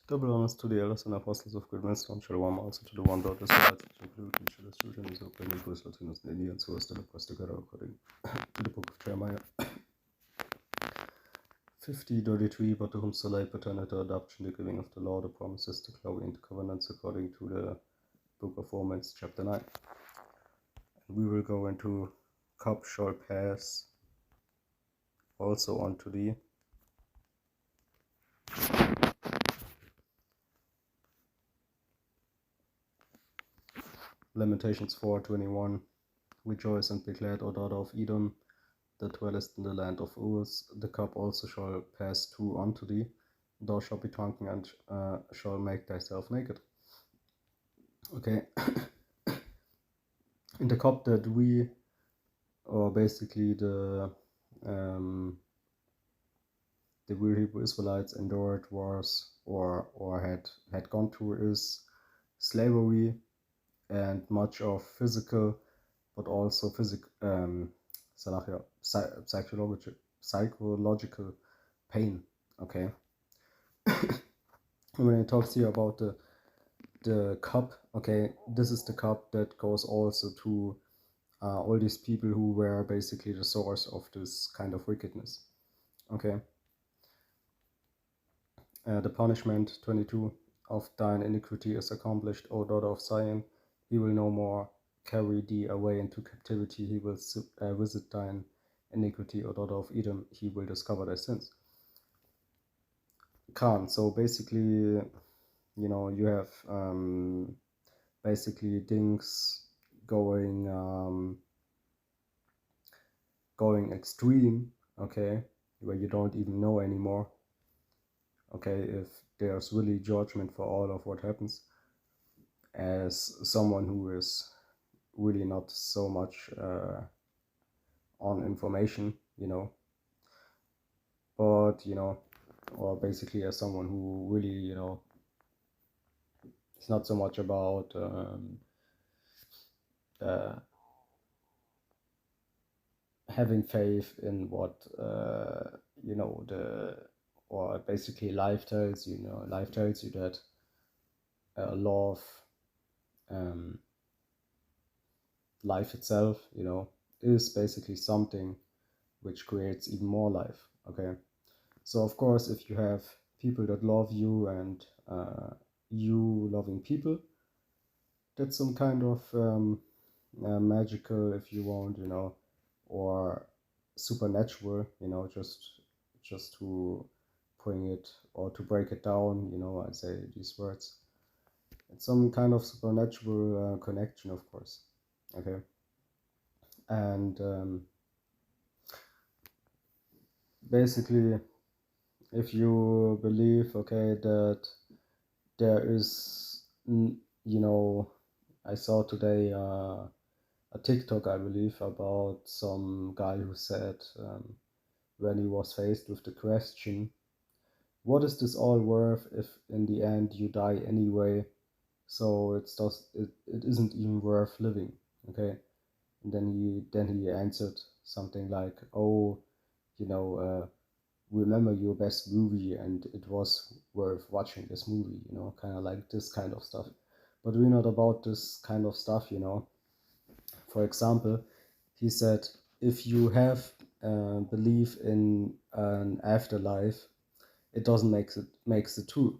Double honors to the elders and apostles of good wisdom, shalom also to the one daughter, which include each other's children, is open and Jews, Latinos, and Indians who are still oppressed together according to the book of Jeremiah 50:33. But to whom soul paternity, adoption, the giving of the law, the promises, the glory, and the covenants, according to the book of Romans, chapter 9. And we will go into cup shall pass also onto thee. Lamentations 4:21. Rejoice and be glad, O daughter of Edom, that dwellest in the land of Uz. The cup also shall pass through unto thee. Thou shalt be drunken and shall make thyself naked. Okay. In the cup that we, or basically the real Hebrew Israelites endured was or had gone through is slavery and much of physical, but also psychological pain. Okay. When it talks here about the cup, okay, this is the cup that goes also to all these people who were basically the source of this kind of wickedness. Okay. The punishment 22 of thine iniquity is accomplished, O daughter of Zion. He will no more carry thee away into captivity. He will visit thine iniquity, O daughter of Edom. He will discover thy sins. So basically, you have basically things going extreme, okay, where you don't even know anymore, okay, if there's really judgment for all of what happens. As someone who is really not so much on information, but or basically as someone who really it's not so much about having faith in what or basically life tells you. Life tells you that love, life itself, is basically something which creates even more life. Okay, so of course, if you have people that love you and you loving people, that's some kind of magical, if you want, or supernatural, just to bring it or to break it down, I say these words. It's some kind of supernatural connection, of course. Okay. And basically, if you believe, okay, that there is, I saw today a TikTok, I believe, about some guy who said when he was faced with the question, what is this all worth if in the end you die anyway? So it isn't even worth living. Okay. And then he answered something like, oh, remember your best movie and it was worth watching this movie, kind of like this kind of stuff. But we're not about this kind of stuff, For example, he said, if you have belief in an afterlife, it doesn't makes it true.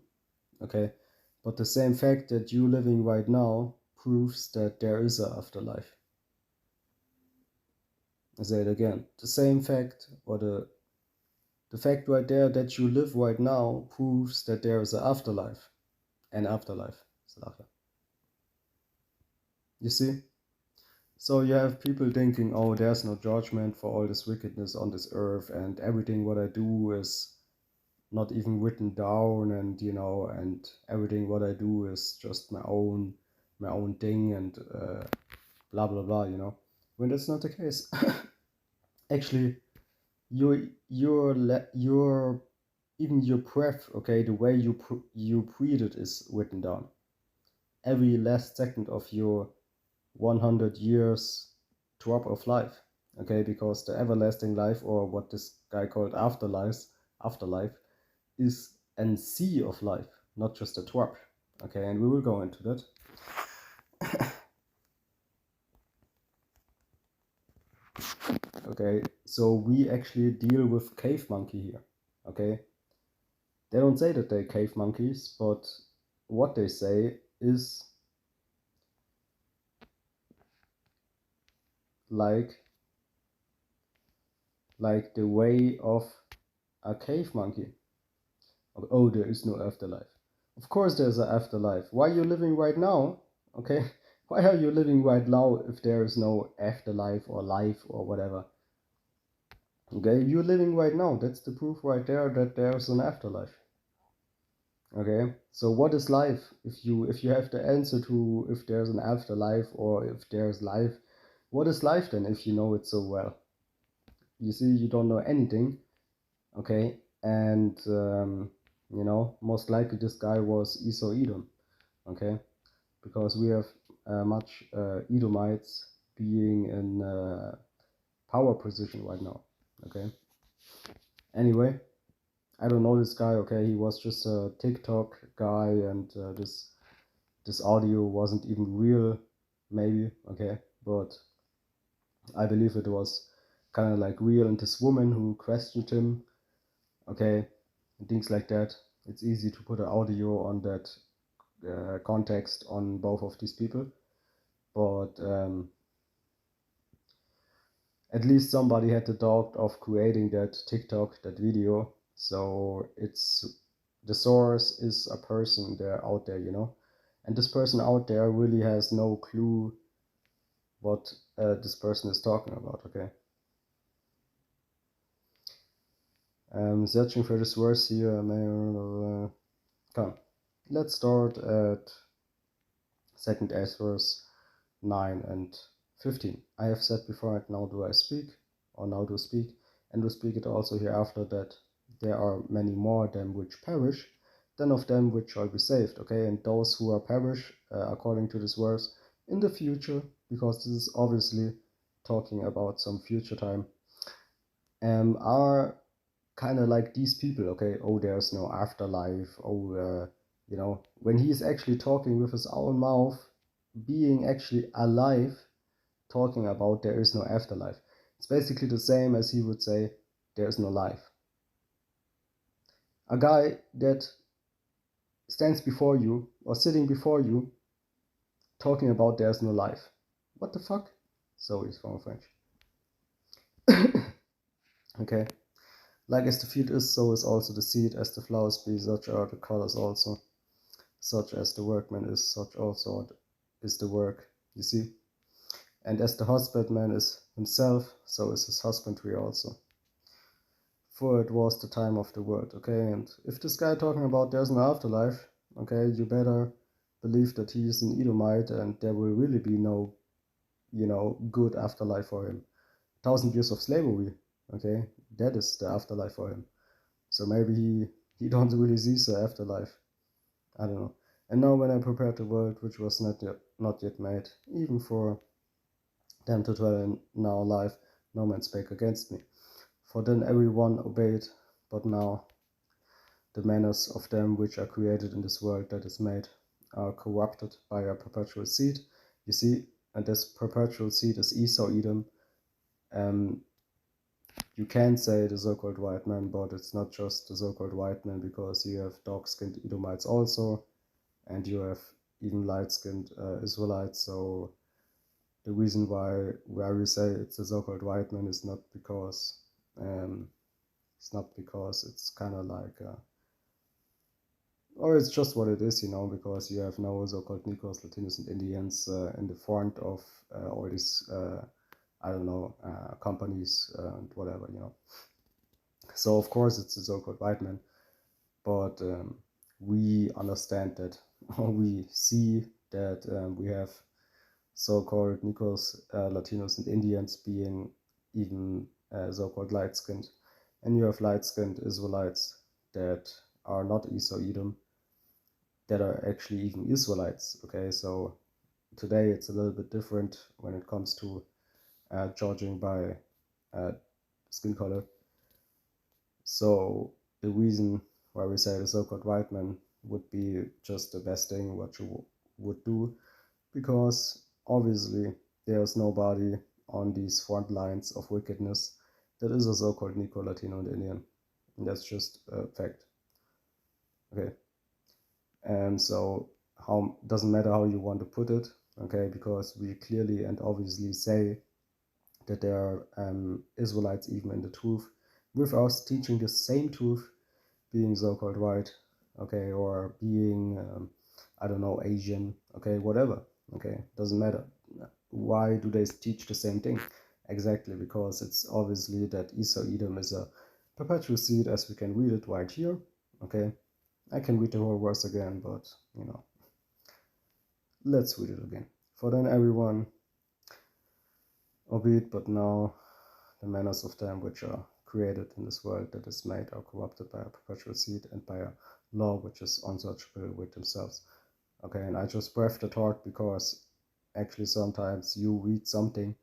Okay. But the same fact that you living right now proves that there is an afterlife. I say it again. The same fact, or the fact right there that you live right now proves that there is an afterlife. An afterlife. You see? So you have people thinking, oh, there's no judgment for all this wickedness on this earth, and everything what I do is not even written down, and and everything what I do is just my own thing, and blah blah blah, when that's not the case. Actually, your even your breath, okay, the way you breathe it is written down. Every last second of your 100 years drop of life, okay, because the everlasting life, or what this guy called afterlife, is an sea of life, not just a twerp. Okay, and we will go into that. Okay, so we actually deal with cave monkey here. Okay, they don't say that they're cave monkeys, but what they say is like the way of a cave monkey. Oh, there is no afterlife. Of course there's an afterlife. Why are you living right now? Okay, why are you living right now if there is no afterlife or life or whatever? Okay, you're living right now. That's the proof right there that there's an afterlife. Okay, so what is life? If you have the answer to if there's an afterlife or if there's life, what is life then if you know it so well? You see, you don't know anything. Okay, and most likely this guy was Esau Edom. Okay, because we have much Edomites being in power position right now. Okay, anyway, I don't know this guy. Okay, he was just a TikTok guy, and this audio wasn't even real, maybe. Okay, but I believe it was kind of like real, and this woman who questioned him. Okay, and things like that. It's easy to put an audio on that context on both of these people, but at least somebody had the thought of creating that TikTok, that video. So it's the source is a person there out there, and this person out there really has no clue what this person is talking about. Okay. Searching for this verse here. Come, let's start at 2nd Ezra's 9 and 15. I have said before, and now do I speak, or now do speak, and do speak it also hereafter, that there are many more them which perish than of them which shall be saved. Okay, and those who are perish, according to this verse, in the future, because this is obviously talking about some future time, are kind of like these people. Okay, oh, there's no afterlife. Oh, when he's actually talking with his own mouth, being actually alive, talking about there is no afterlife. It's basically the same as he would say there is no life. A guy that stands before you or sitting before you talking about there's no life. What the fuck? Sorry for French. Okay. Like as the field is, so is also the seed, as the flowers be, such are the colors also. Such as the workman is, such also is the work. You see? And as the husbandman is himself, so is his husbandry also. For it was the time of the word. Okay, and if this guy talking about there's no afterlife, okay, you better believe that he is an Edomite and there will really be no, good afterlife for him. 1,000 years of slavery, okay, that is the afterlife for him. So maybe he don't really see the afterlife. I don't know. And now when I prepared the world which was not yet made, even for them to dwell in now life, no man spake against me. For then every one obeyed, but now the manners of them which are created in this world that is made are corrupted by a perpetual seed. You see, and this perpetual seed is Esau Edom. You can say the so-called white man, but it's not just the so-called white man, because you have dark-skinned Edomites also, and you have even light-skinned Israelites. So the reason why we say it's the so-called white man is not because it's kind of like or it's just what it is, because you have now so-called Negroes, Latinos, and Indians in the front of all these I don't know companies and whatever, So of course it's the so-called white man, but we understand that, or we see that we have so-called Negroes, Latinos, and Indians being even so-called light-skinned, and you have light-skinned Israelites that are not Esau Edom, that are actually even Israelites. Okay, so today it's a little bit different when it comes to judging by skin color. So the reason why we say the so-called white man would be just the best thing what you would do, because obviously there's nobody on these front lines of wickedness that is a so-called Nico, Latino, and Indian. And that's just a fact. Okay. And so how doesn't matter how you want to put it, okay, because we clearly and obviously say that there are Israelites even in the truth, with us teaching the same truth, being so-called white, okay, or being I don't know, Asian, okay, whatever, okay, doesn't matter. Why do they teach the same thing? Exactly, because it's obviously that Esau Edom is a perpetual seed, as we can read it right here, okay. I can read the whole verse again, but let's read it again. For then everyone obeyed, but now the manners of them which are created in this world that is made are corrupted by a perpetual seed and by a law which is unsearchable with themselves. Okay, and I just breathed the thought because actually sometimes you read something,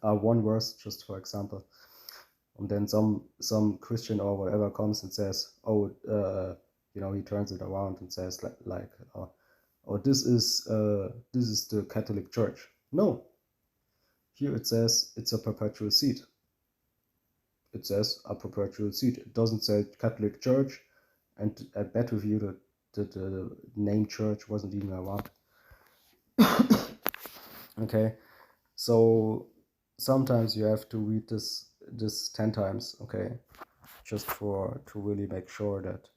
one verse, just for example, and then some Christian or whatever comes and says, oh, he turns it around and says oh, this is the Catholic Church. No, here it says it's a perpetual seed. It says a perpetual seed. It doesn't say Catholic Church, and I bet with you that the name church wasn't even around. Okay, so sometimes you have to read this 10 times, okay, just to really make sure that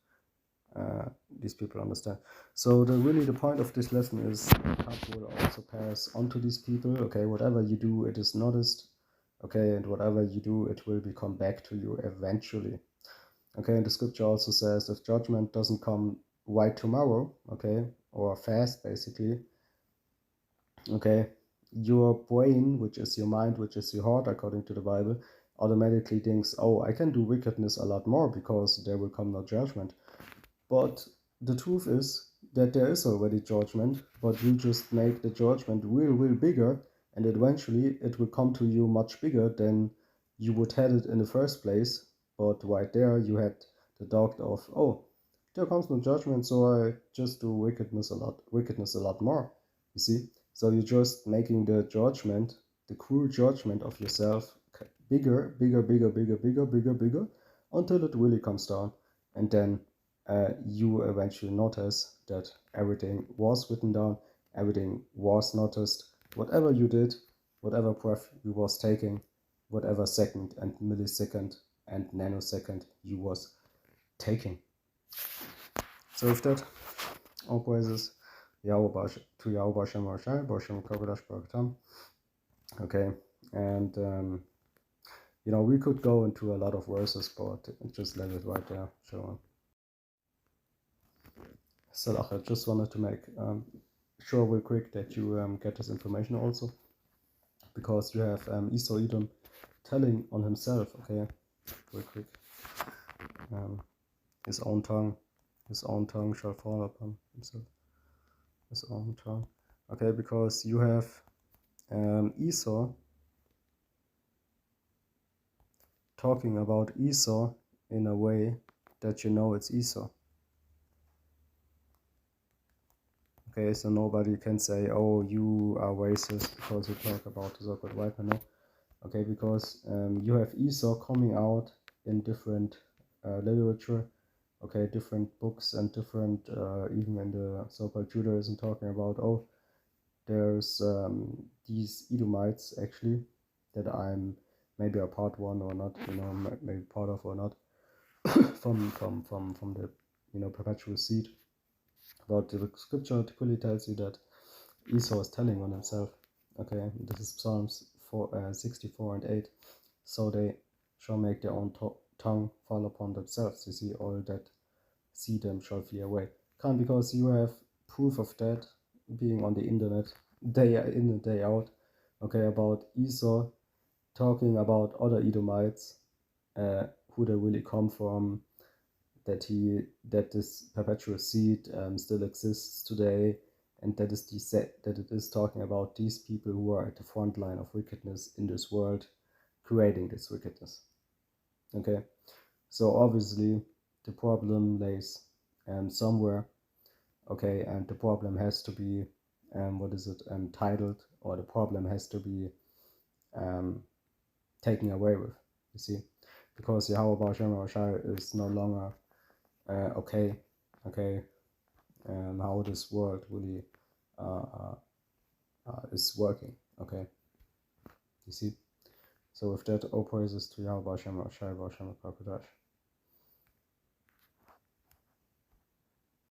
these people understand. So the point of this lesson is God will also pass on to these people, okay, whatever you do, it is noticed, okay, and whatever you do, it will become back to you eventually. Okay, and the scripture also says if judgment doesn't come right tomorrow, okay, or fast basically, okay, your brain, which is your mind, which is your heart, according to the Bible, automatically thinks, oh, I can do wickedness a lot more because there will come no judgment. But the truth is that there is already judgment, but you just make the judgment real bigger, and eventually it will come to you much bigger than you would had it in the first place. But right there you had the doubt of, oh, there comes no judgment, so I just do wickedness a lot more. You see? So you're just making the judgment, the cruel judgment of yourself bigger, until it really comes down. And then you eventually notice that everything was written down, everything was noticed, whatever you did, whatever breath you was taking, whatever second and millisecond and nanosecond you was taking. So with that, all praises to Yahweh Shem Rashai, Bashem Kodesh Baraktam. Okay, and we could go into a lot of verses, but just leave it right there. So, Salah, I just wanted to make sure real quick that you get this information also, because you have Esau Edom telling on himself, okay, real quick, his own tongue shall fall upon himself, his own tongue, okay, because you have Esau talking about Esau in a way that it's Esau. Okay, so nobody can say, oh, you are racist because you talk about the so-called white man. No. Okay, because you have Esau coming out in different literature, okay, different books and different, even in the so-called Judaism, talking about, oh, there's these Edomites actually that I'm maybe a part one or not, maybe part of or not, from the perpetual seed. But the scripture clearly tells you that Esau is telling on himself. Okay, this is Psalms 64 and 8. So they shall make their own tongue fall upon themselves. You see, all that see them shall flee away. Can't, because you have proof of that being on the internet day in and day out. Okay, about Esau talking about other Edomites, who they really come from, that this perpetual seed still exists today, and that it is talking about these people who are at the front line of wickedness in this world, creating this wickedness. Okay, so obviously the problem lays somewhere, okay, and the problem has to be titled, or the problem has to be taken away with, you see, because Yahweh Hashem is no longer okay, how this world really is working, okay, you see. So with that, all praises to Yahweh Hashem, Hashem, Krapadash.